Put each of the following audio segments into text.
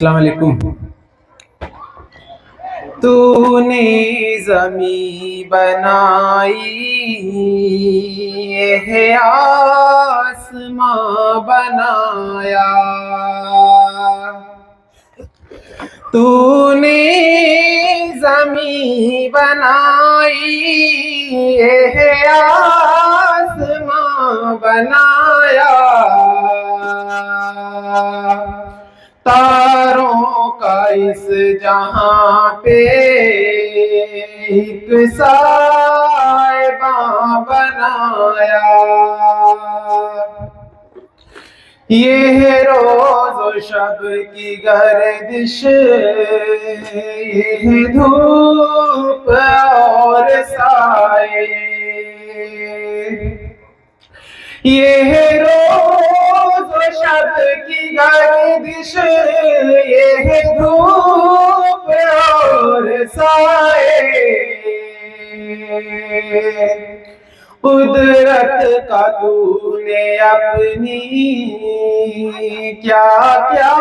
السلام علیکم۔ تو نے زمیں بنائی، ہے آسماں بنایا، تو نے زمیں بنائی، ہے آسماں بنایا، تاروں کا اس جہاں پہ ایک سائباں بنایا، یہ ہے روز و شب کی گردش، یہ ہے دھوپ اور سائے، یہ ہے روز و شب کی گردش، یہ ہے دھوپ اور سائے، قدرت کا تو نے اپنی کیا کیا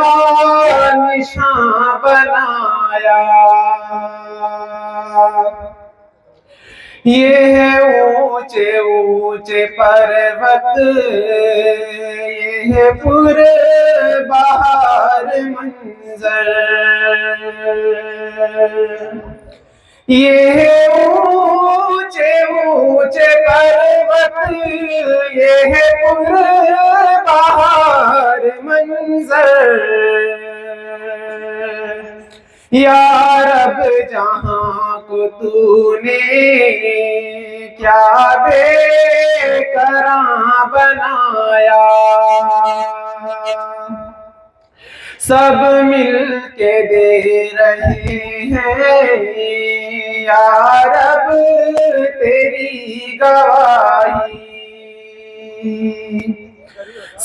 نشان بنایا، یہ ہے اونچے اونچے پروت، یہ ہے پر بہار منظر، یہ ہے اونچے اونچے پروت، یہ ہے پر بہار منظر، یا رب جہاں کو تو نے کیا بے کراں بنایا، سب مل کے دے رہے ہیں یا رب تیری گواہی،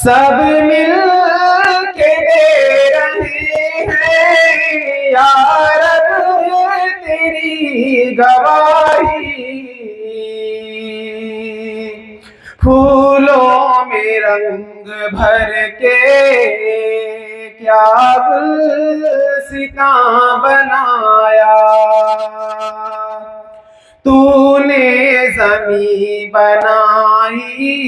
سب مل کے دے رہے ہیں یا رب تیری گواہی، پھولوں میں رنگ بھر کے کیا گلستاں بنایا، تو نے زمیں بنائی،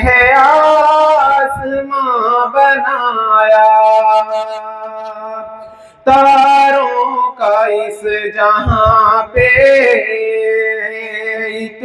ہے آسماں بنایا، تاروں کا اس جہاں پہ ایک